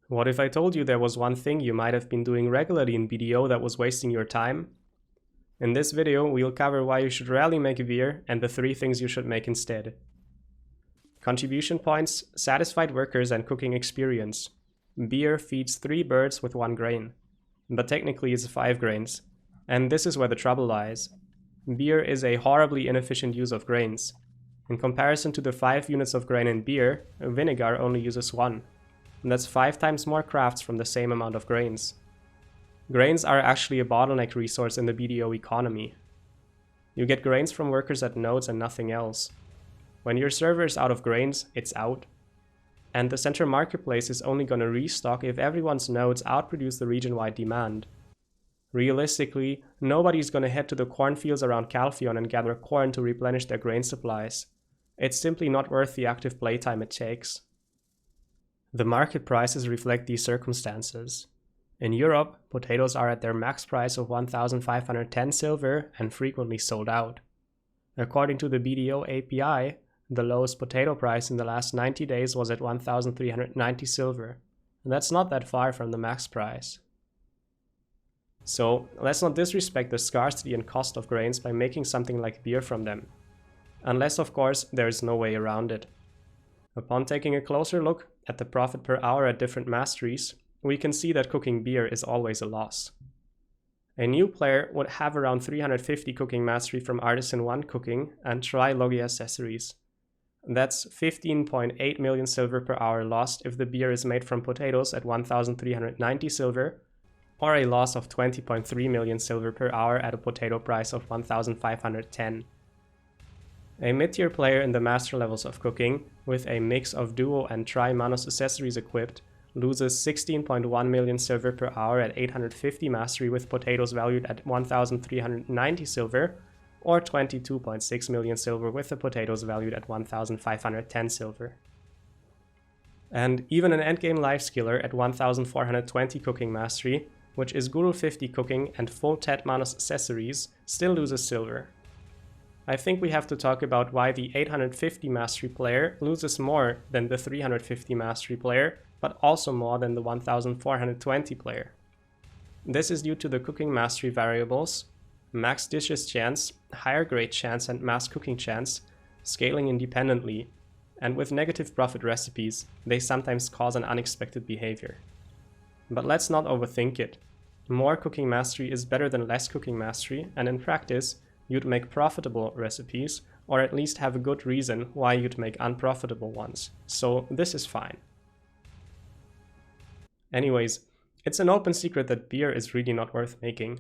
What if I told you there was one thing you might have been doing regularly in BDO that was wasting your time? In this video, we'll cover why you should rarely make beer and the 3 things you should make instead. Contribution points, satisfied workers, and cooking experience. Beer feeds 3 birds with 1 grain, but technically it's 5 grains. And this is where the trouble lies. Beer is a horribly inefficient use of grains. In comparison to the 5 units of grain in beer, vinegar only uses 1. And that's 5 times more crafts from the same amount of grains. Grains are actually a bottleneck resource in the BDO economy. You get grains from workers at nodes and nothing else. When your server is out of grains, it's out. And the central marketplace is only going to restock if everyone's nodes outproduce the region-wide demand. Realistically, nobody's going to head to the cornfields around Calpheon and gather corn to replenish their grain supplies. It's simply not worth the active playtime it takes. The market prices reflect these circumstances. In Europe, potatoes are at their max price of 1,510 silver and frequently sold out. According to the BDO API, the lowest potato price in the last 90 days was at 1,390 silver, and that's not that far from the max price. So let's not disrespect the scarcity and cost of grains by making something like beer from them. Unless, of course, there is no way around it. Upon taking a closer look at the profit per hour at different masteries, we can see that cooking beer is always a loss. A new player would have around 350 cooking mastery from Artisan 1 cooking and try Logi accessories. That's 15.8 million silver per hour lost if the beer is made from potatoes at 1,390 silver, or a loss of 20.3 million silver per hour at a potato price of 1,510. A mid-tier player in the master levels of cooking, with a mix of duo and tri-manos accessories equipped, loses 16.1 million silver per hour at 850 mastery with potatoes valued at 1,390 silver, or 22.6 million silver with the potatoes valued at 1,510 silver. And even an endgame life skiller at 1,420 cooking mastery, which is Guru 50 cooking and full Tet Manos accessories, still loses silver. I think we have to talk about why the 850 mastery player loses more than the 350 mastery player, but also more than the 1,420 player. This is due to the cooking mastery variables, max dishes chance, higher grade chance and mass cooking chance, scaling independently, and with negative profit recipes, they sometimes cause an unexpected behavior. But let's not overthink it. More cooking mastery is better than less cooking mastery, and in practice, you'd make profitable recipes, or at least have a good reason why you'd make unprofitable ones, so this is fine. Anyways, it's an open secret that beer is really not worth making.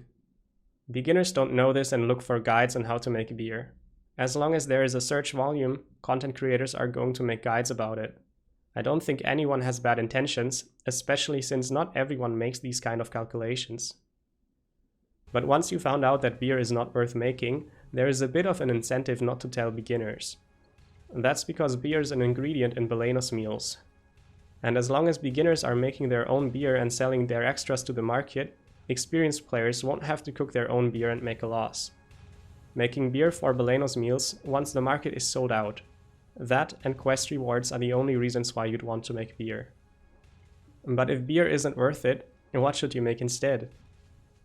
Beginners don't know this and look for guides on how to make beer. As long as there is a search volume, content creators are going to make guides about it. I don't think anyone has bad intentions, especially since not everyone makes these kind of calculations. But once you found out that beer is not worth making, there is a bit of an incentive not to tell beginners. That's because beer is an ingredient in Belenos meals. And as long as beginners are making their own beer and selling their extras to the market, experienced players won't have to cook their own beer and make a loss. Making beer for Belenos meals once the market is sold out. That and quest rewards are the only reasons why you'd want to make beer. But if beer isn't worth it, what should you make instead?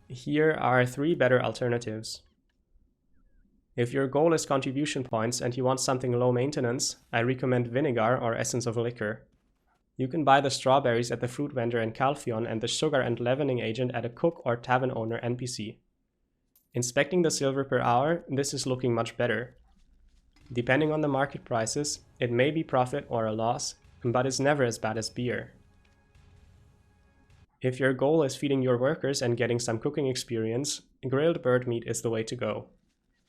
Here are 3 better alternatives. If your goal is contribution points and you want something low maintenance, I recommend Vinegar or Essence of Liquor. You can buy the strawberries at the fruit vendor in Calpheon and the sugar and leavening agent at a cook or tavern owner NPC. Inspecting the silver per hour, this is looking much better. Depending on the market prices, it may be profit or a loss, but it's never as bad as beer. If your goal is feeding your workers and getting some cooking experience, grilled bird meat is the way to go.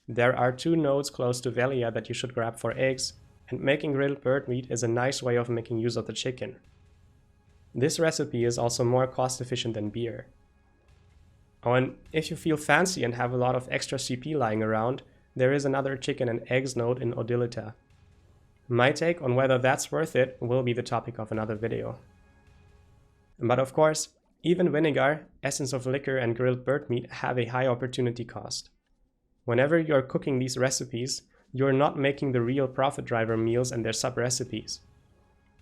There are 2 nodes close to Velia that you should grab for eggs, and making grilled bird meat is a nice way of making use of the chicken. This recipe is also more cost efficient than beer. Oh, and if you feel fancy and have a lot of extra CP lying around, there is another chicken and eggs node in Odilita. My take on whether that's worth it will be the topic of another video. But of course, even Vinegar, Essence of Liquor and grilled bird meat have a high opportunity cost. Whenever you're cooking these recipes, you're not making the real profit driver meals and their sub-recipes.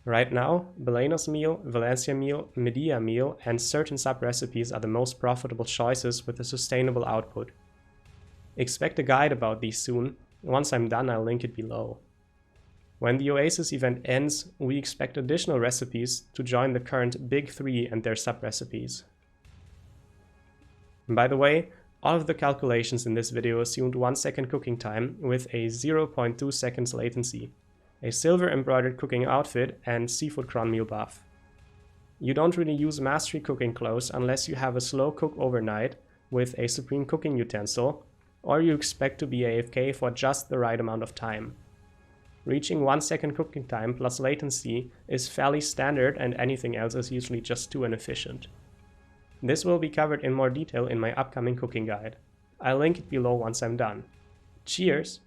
Right now, Belenos meal, Valencia meal, Medea meal, and certain sub-recipes are the most profitable choices with a sustainable output. Expect a guide about these soon. Once I'm done, I'll link it below. When the Oasis event ends, we expect additional recipes to join the current Big 3 and their sub-recipes. By the way, all of the calculations in this video assumed 1 second cooking time with a 0.2 seconds latency, a silver embroidered cooking outfit, and seafood cron meal buff. You don't really use mastery cooking clothes unless you have a slow cook overnight with a supreme cooking utensil, or you expect to be AFK for just the right amount of time. Reaching 1 second cooking time plus latency is fairly standard, and anything else is usually just too inefficient. This will be covered in more detail in my upcoming cooking guide. I'll link it below once I'm done. Cheers!